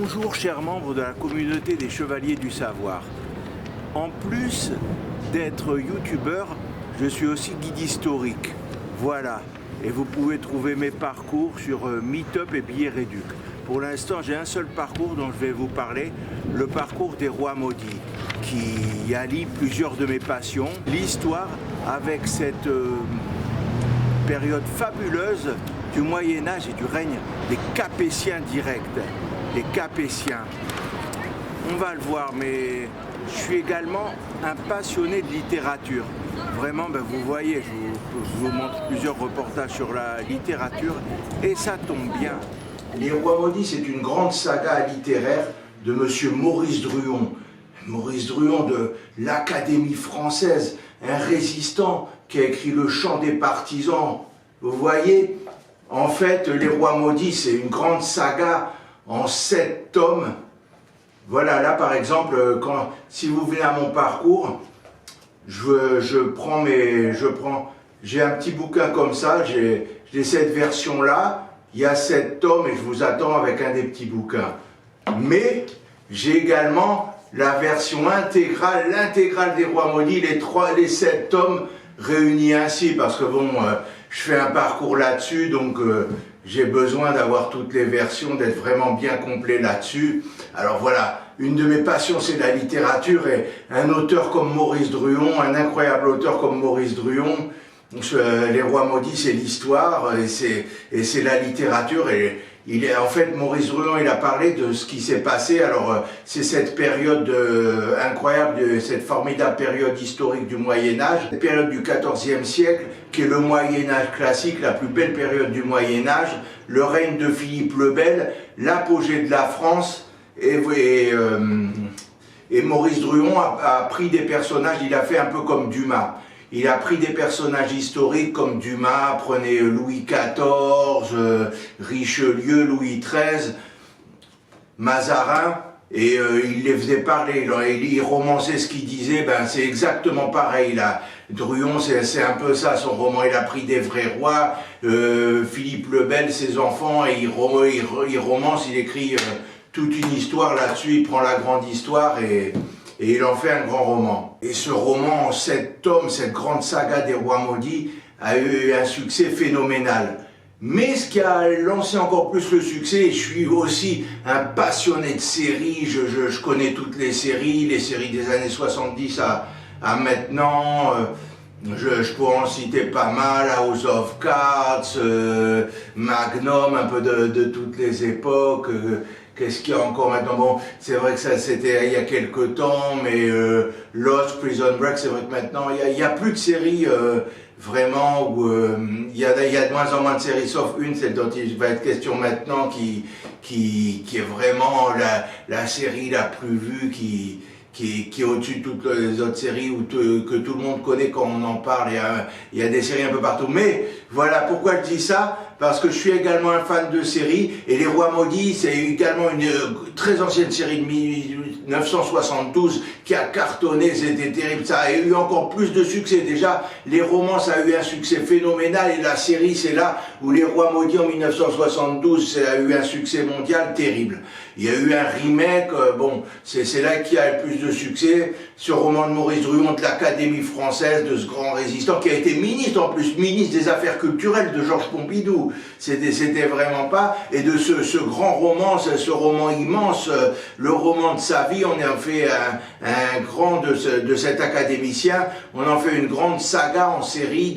Bonjour chers membres de la communauté des Chevaliers du Savoir. En plus d'être youtubeur, je suis aussi guide historique. Voilà, et vous pouvez trouver mes parcours sur Meetup et Billets Réduc. Pour l'instant, j'ai un seul parcours dont je vais vous parler, le parcours des rois maudits, qui allie plusieurs de mes passions. L'histoire avec cette période fabuleuse du Moyen-Âge et du règne des Capétiens directs. Les Capétiens. On va le voir, mais je suis également un passionné de littérature. Vraiment, vous voyez, je vous montre plusieurs reportages sur la littérature et ça tombe bien. Les Rois Maudits, c'est une grande saga littéraire de monsieur Maurice Druon. Maurice Druon de l'Académie française, un résistant qui a écrit Le Chant des partisans. Vous voyez, en fait, Les Rois Maudits, c'est une grande saga en 7 tomes. Voilà, là par exemple, si vous venez à mon parcours, j'ai un petit bouquin comme ça, j'ai cette version-là, il y a 7 tomes et je vous attends avec un des petits bouquins. Mais j'ai également la version intégrale, l'intégrale des Rois Maudits, les 7 tomes réunis ainsi, parce que bon, je fais un parcours là-dessus, donc j'ai besoin d'avoir toutes les versions, d'être vraiment bien complet là-dessus. Alors voilà, une de mes passions, c'est la littérature, et un auteur comme Maurice Druon, un incroyable auteur comme Maurice Druon, Les Rois Maudits, c'est l'histoire, et c'est la littérature, et en fait, Maurice Druon, il a parlé de ce qui s'est passé. Alors, c'est cette période incroyable, cette formidable période historique du Moyen-Âge, cette période du XIVe siècle, qui est le Moyen-Âge classique, la plus belle période du Moyen-Âge, le règne de Philippe le Bel, l'apogée de la France, et Maurice Druon a pris des personnages, il a fait un peu comme Dumas. Il a pris des personnages historiques comme Dumas, prenez Louis XIV, Richelieu, Louis XIII, Mazarin, et il les faisait parler, il romançait ce qu'il disait, c'est exactement pareil là. Druon, c'est un peu ça, son roman, il a pris des vrais rois, Philippe le Bel, ses enfants, et il romance, il écrit toute une histoire là-dessus, il prend la grande histoire et il en fait un grand roman. Et ce roman en 7 tomes, cette grande saga des Rois Maudits, a eu un succès phénoménal. Mais ce qui a lancé encore plus le succès, je suis aussi un passionné de séries, je connais toutes les séries des années 70 à maintenant, je pourrais en citer pas mal, House of Cards, Magnum, un peu de toutes les époques. Qu'est-ce qu'il y a encore maintenant? Bon, c'est vrai que ça c'était il y a quelques temps, mais Lost, Prison Break, c'est vrai que maintenant il y a plus de séries vraiment où il y a de moins en moins de séries, sauf une, celle dont il va être question maintenant, qui est vraiment la série la plus vue, qui est au-dessus de toutes les autres séries que tout le monde connaît quand on en parle. Il y a des séries un peu partout. Mais voilà, pourquoi je dis ça? Parce que je suis également un fan de séries, et Les Rois Maudits, c'est également une très ancienne série de 1972 qui a cartonné, c'était terrible, ça a eu encore plus de succès. Déjà, les romans, ça a eu un succès phénoménal, et la série, c'est là où Les Rois Maudits en 1972, ça a eu un succès mondial terrible. Il y a eu un remake, bon, c'est là qu'il y a le plus de succès, ce roman de Maurice Druon de l'Académie française, de ce grand résistant, qui a été ministre en plus, ministre des Affaires culturelles de Georges Pompidou. C'était vraiment pas, et de ce grand roman, ce roman immense, le roman de sa vie, on en fait un grand de cet académicien, on en fait une grande saga en série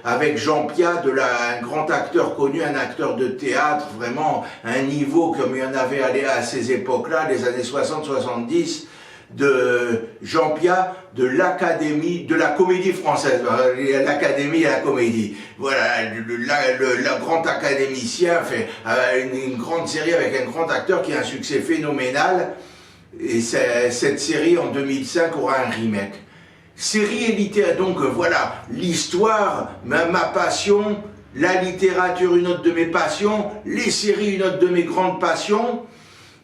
avec Jean Piat, un grand acteur connu, un acteur de théâtre, vraiment un niveau comme il y en avait à ces époques-là, les années 60-70, de Jean Piat, de l'Académie, de la Comédie Française, l'Académie et la Comédie. Voilà, le grand académicien fait une grande série avec un grand acteur qui a un succès phénoménal, et cette série en 2005 aura un remake. Série et littérature, donc voilà, l'histoire, ma passion, la littérature, une autre de mes passions, les séries, une autre de mes grandes passions.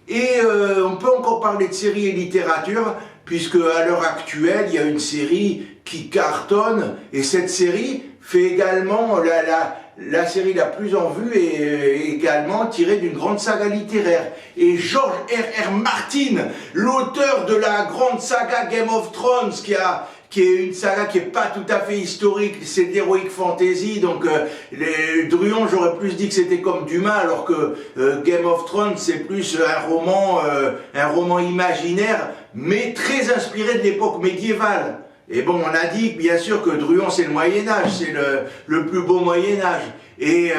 Et on peut encore parler de séries et littérature, puisque à l'heure actuelle, il y a une série qui cartonne, et cette série fait également la série la plus en vue est également tirée d'une grande saga littéraire. Et George R.R. Martin, l'auteur de la grande saga Game of Thrones, qui est une saga qui est pas tout à fait historique, c'est de l'heroic fantasy, donc les Druon, j'aurais plus dit que c'était comme Dumas, alors que Game of Thrones c'est plus un roman imaginaire, mais très inspiré de l'époque médiévale. Et bon, on a dit bien sûr que Druon c'est le Moyen-Âge, c'est le plus beau Moyen-Âge. Et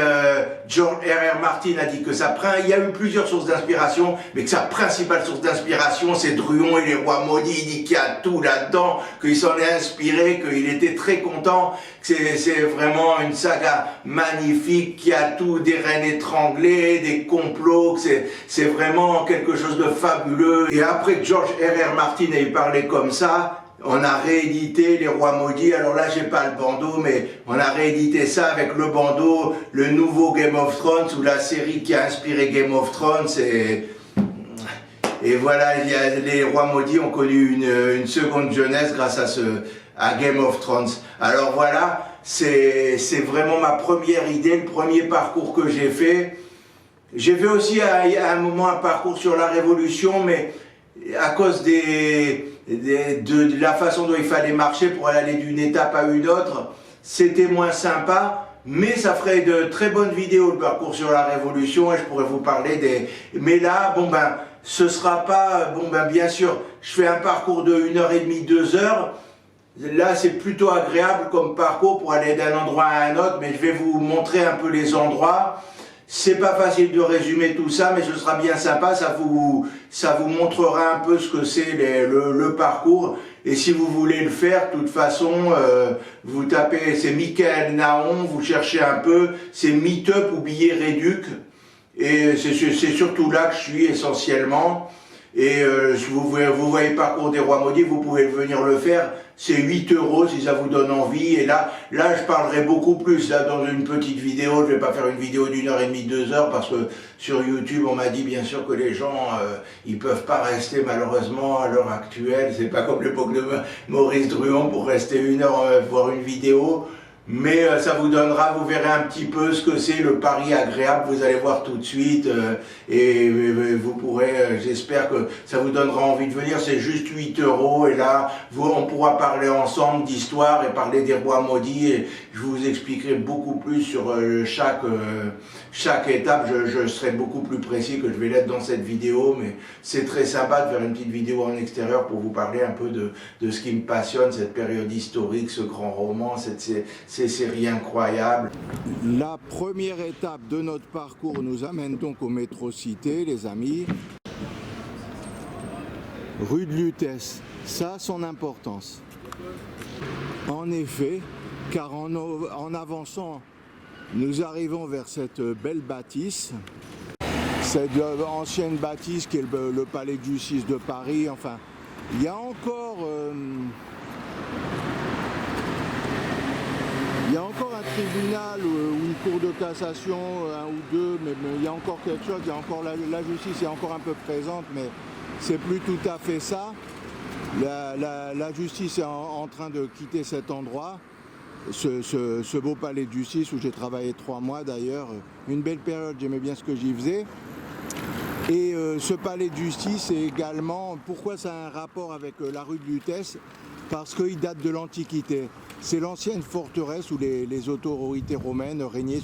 George R.R. Martin a dit que il y a eu plusieurs sources d'inspiration, mais que sa principale source d'inspiration c'est Druon et les rois maudits. Il dit qu'il y a tout là-dedans, qu'il s'en est inspiré, qu'il était très content, que c'est vraiment une saga magnifique, qui a tout, des reines étranglées, des complots, que c'est vraiment quelque chose de fabuleux. Et après que George R.R. Martin ait parlé comme ça, on a réédité Les Rois Maudits. Alors là, j'ai pas le bandeau, mais on a réédité ça avec le bandeau, le nouveau Game of Thrones, ou la série qui a inspiré Game of Thrones. Et voilà, Les Rois Maudits ont connu une seconde jeunesse grâce à Game of Thrones. Alors voilà, c'est vraiment ma première idée, le premier parcours que j'ai fait. J'ai fait aussi à un moment un parcours sur la Révolution, mais à cause de la façon dont il fallait marcher pour aller d'une étape à une autre, c'était moins sympa, mais ça ferait de très bonnes vidéos le parcours sur la Révolution et je pourrais vous parler des... Mais là, bon ben, ce sera pas... Bon ben, bien sûr, je fais un parcours de 1h30, 2 heures. Là, c'est plutôt agréable comme parcours pour aller d'un endroit à un autre, mais je vais vous montrer un peu les endroits. C'est pas facile de résumer tout ça, mais ce sera bien sympa, ça vous montrera un peu ce que c'est le parcours. Et si vous voulez le faire, de toute façon, vous tapez, c'est Michael Naon, vous cherchez un peu, c'est Meetup ou billet réduc. Et c'est surtout là que je suis essentiellement. Et vous voyez le parcours des Rois Maudits, vous pouvez venir le faire. C'est 8 € si ça vous donne envie. Et là, je parlerai beaucoup plus. Là, dans une petite vidéo, je vais pas faire une vidéo d'1h30, 2 heures, parce que sur YouTube, on m'a dit bien sûr que les gens, ils peuvent pas rester malheureusement à l'heure actuelle. C'est pas comme l'époque de Maurice Druon pour rester 1 heure voir une vidéo. Mais ça vous donnera, vous verrez un petit peu ce que c'est le pari agréable, vous allez voir tout de suite et vous pourrez, j'espère que ça vous donnera envie de venir, c'est juste 8 € et là on pourra parler ensemble d'histoire et parler des Rois Maudits et je vous expliquerai beaucoup plus sur chaque étape, je serai beaucoup plus précis que je vais l'être dans cette vidéo, mais c'est très sympa de faire une petite vidéo en extérieur pour vous parler un peu de ce qui me passionne, cette période historique, ce grand roman, ces séries incroyables. La première étape de notre parcours nous amène donc au métro Cité, les amis. Rue de Lutèce, ça a son importance. En effet, car en avançant, nous arrivons vers cette belle bâtisse. Cette ancienne bâtisse qui est le palais de justice de Paris. Enfin, il y a encore... Il y a encore un tribunal ou une cour de cassation, un ou deux, mais il y a encore quelque chose, il y a encore la justice est encore un peu présente, mais c'est plus tout à fait ça. La justice est en train de quitter cet endroit, ce beau palais de justice où j'ai travaillé 3 mois d'ailleurs, une belle période, j'aimais bien ce que j'y faisais. Et ce palais de justice est également, pourquoi ça a un rapport avec la rue de Lutèce? Parce qu'il date de l'Antiquité. C'est l'ancienne forteresse où les autorités romaines régnaient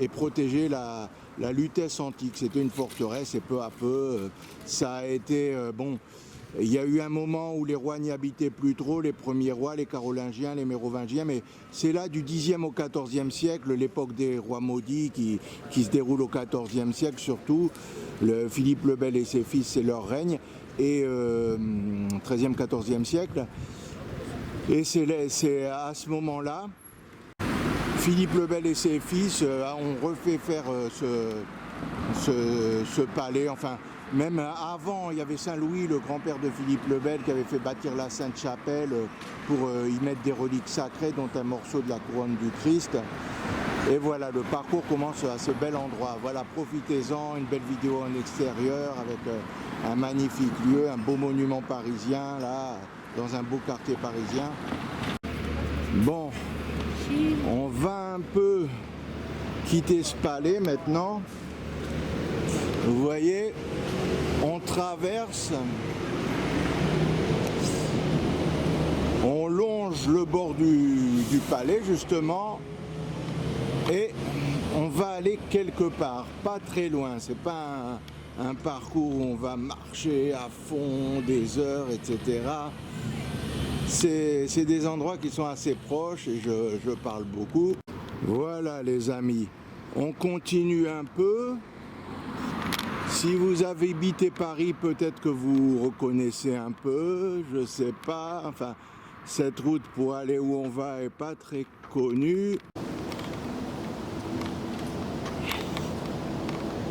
et protégeaient la Lutèce antique. C'était une forteresse et peu à peu, ça a été... bon, il y a eu un moment où les rois n'y habitaient plus trop, les premiers rois, les Carolingiens, les Mérovingiens, mais c'est là du Xe au XIVe siècle, l'époque des rois maudits qui se déroule au XIVe siècle surtout. Philippe le Bel et ses fils, c'est leur règne, et XIIIe, XIVe siècle. Et c'est à ce moment-là, Philippe le Bel et ses fils ont refait faire ce palais. Enfin, même avant, il y avait Saint-Louis, le grand-père de Philippe le Bel, qui avait fait bâtir la Sainte-Chapelle pour y mettre des reliques sacrées, dont un morceau de la couronne du Christ. Et voilà, le parcours commence à ce bel endroit. Voilà, profitez-en, une belle vidéo en extérieur avec un magnifique lieu, un beau monument parisien, là, dans un beau quartier parisien. Bon, on va un peu quitter ce palais maintenant. Vous voyez, on traverse, on longe le bord du palais justement et on va aller quelque part, pas très loin, c'est pas un parcours où on va marcher à fond des heures, etc. C'est des endroits qui sont assez proches et je parle beaucoup. Voilà les amis, on continue un peu. Si vous avez habité Paris, peut-être que vous reconnaissez un peu, je sais pas. Enfin, cette route pour aller où on va est pas très connue.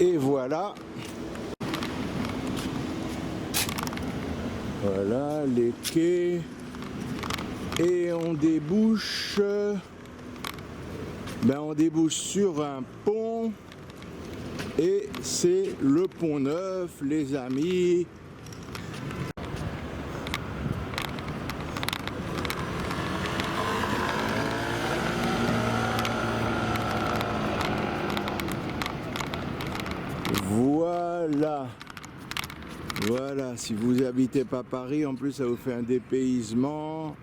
Et voilà. Voilà les quais. Et on débouche. On débouche sur un pont. Et c'est le Pont Neuf, les amis. Voilà. Voilà, si vous habitez pas Paris, en plus ça vous fait un dépaysement.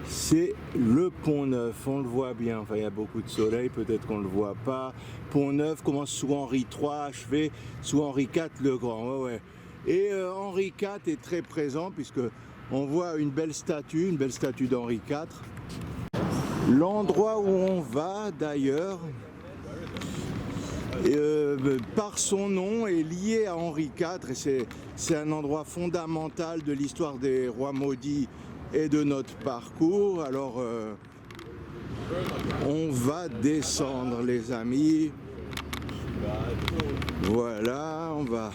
C'est le Pont Neuf, on le voit bien, enfin il y a beaucoup de soleil, peut-être qu'on ne le voit pas. Pont Neuf commence sous Henri III, achevé sous Henri IV le Grand. Ouais. Et Henri IV est très présent puisque on voit une belle statue d'Henri IV. L'endroit où on va d'ailleurs, par son nom, est lié à Henri IV et c'est un endroit fondamental de l'histoire des rois maudits et de notre parcours. Alors on va descendre les amis, voilà, on va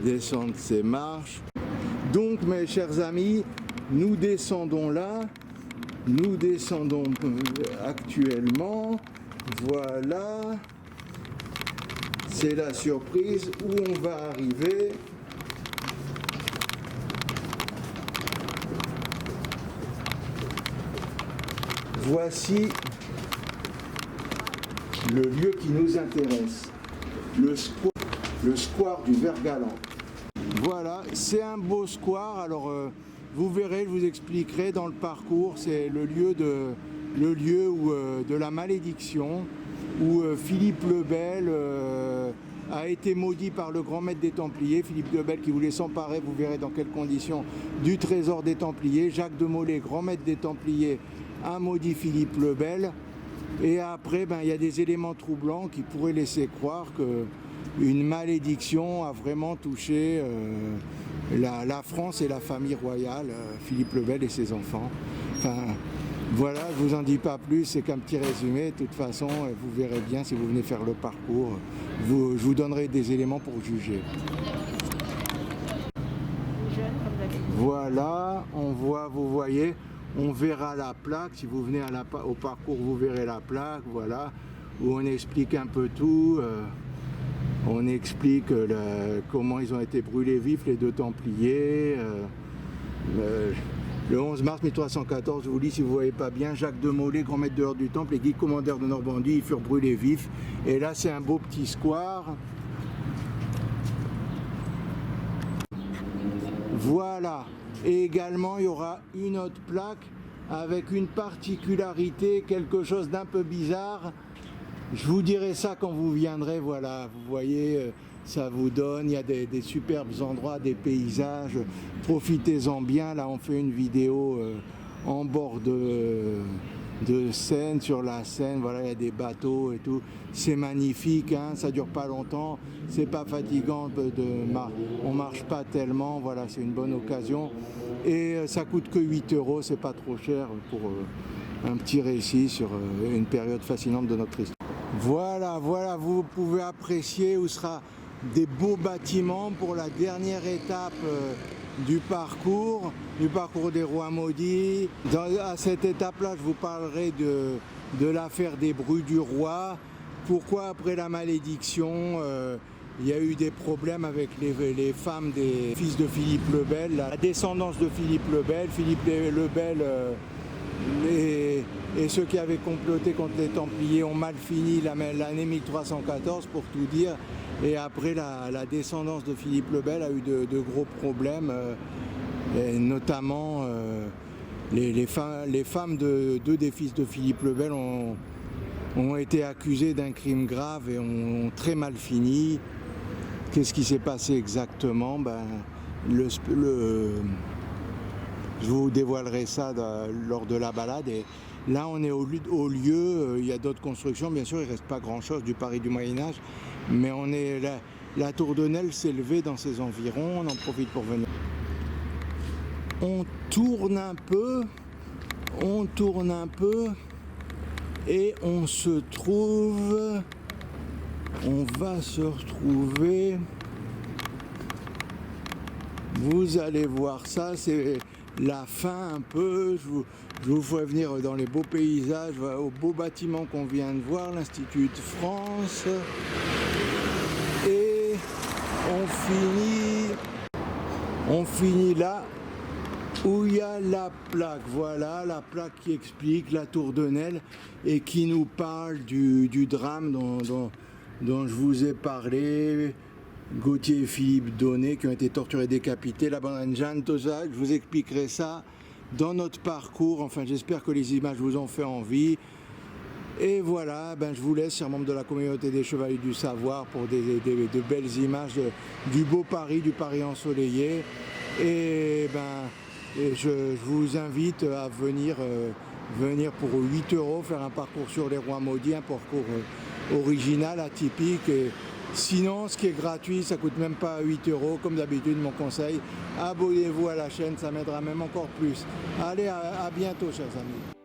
descendre ces marches. Donc mes chers amis, nous descendons là, nous descendons actuellement, voilà, c'est la surprise où on va arriver. Voici le lieu qui nous intéresse, le square du Vert-Galant. Voilà, c'est un beau square. Alors vous verrez, je vous expliquerai dans le parcours, c'est le lieu de la malédiction, où Philippe le Bel a été maudit par le grand maître des Templiers, Philippe le Bel qui voulait s'emparer, vous verrez dans quelles conditions, du trésor des Templiers. Jacques de Molay, grand maître des Templiers, a maudit Philippe le Bel. Et après, il y a des éléments troublants qui pourraient laisser croire qu'une malédiction a vraiment touché la France et la famille royale, Philippe le Bel et ses enfants. Enfin, voilà, je vous en dis pas plus, c'est qu'un petit résumé. De toute façon, vous verrez bien si vous venez faire le parcours. Je vous donnerai des éléments pour juger. Voilà, vous voyez, on verra la plaque. Si vous venez au parcours, vous verrez la plaque, voilà, où on explique un peu tout. On explique comment ils ont été brûlés vifs, les deux Templiers. Le 11 mars 1314, je vous lis si vous ne voyez pas bien, Jacques de Molay, grand maître de l'ordre du Temple, et Guy, commandeur de Normandie, ils furent brûlés vifs. Et là, c'est un beau petit square. Voilà. Et également, il y aura une autre plaque avec une particularité, quelque chose d'un peu bizarre. Je vous dirai ça quand vous viendrez, voilà, vous voyez, ça vous donne, il y a des superbes endroits, des paysages, profitez-en bien. Là on fait une vidéo en bord de Seine, sur la Seine, voilà, il y a des bateaux et tout, c'est magnifique, hein, ça dure pas longtemps, c'est pas fatigant, on marche pas tellement, voilà, c'est une bonne occasion, et ça coûte que 8 €, c'est pas trop cher pour un petit récit sur une période fascinante de notre histoire. Voilà, vous pouvez apprécier où sera des beaux bâtiments pour la dernière étape du parcours des rois maudits. À cette étape-là, je vous parlerai de l'affaire des Brus du Roi. Pourquoi après la malédiction, il y a eu des problèmes avec les femmes des fils de Philippe le Bel, la descendance de Philippe le Bel. Philippe le Bel et ceux qui avaient comploté contre les Templiers ont mal fini l'année 1314 pour tout dire. Et après la descendance de Philippe le Bel a eu de gros problèmes, et notamment les femmes de deux des fils de Philippe le Bel ont été accusées d'un crime grave et ont très mal fini. Qu'est-ce qui s'est passé exactement? Je vous dévoilerai ça lors de la balade. Et là, on est au lieu, il y a d'autres constructions, bien sûr, il ne reste pas grand-chose du Paris du Moyen-Âge, mais on est là, la tour de Nesle s'est levée dans ses environs, on en profite pour venir. On tourne un peu, et on va se retrouver, vous allez voir ça, c'est la fin un peu, je vous ferai venir dans les beaux paysages, au beau bâtiment qu'on vient de voir, l'Institut de France, et on finit là où il y a la plaque, voilà, la plaque qui explique la tour de Nesle et qui nous parle du drame dont je vous ai parlé, Gauthier et Philippe Donnet qui ont été torturés, décapités, la bande Jeanne, tout ça, je vous expliquerai ça dans notre parcours, enfin j'espère que les images vous ont fait envie. Et voilà, je vous laisse, chers membres de la communauté des Chevaliers du Savoir, pour de belles images du beau Paris, du Paris ensoleillé. Et je vous invite à venir pour 8 €, faire un parcours sur les Rois Maudits, un parcours original, atypique. Et sinon, ce qui est gratuit, ça coûte même pas 8 €, comme d'habitude, mon conseil. Abonnez-vous à la chaîne, ça m'aidera même encore plus. Allez, à bientôt, chers amis.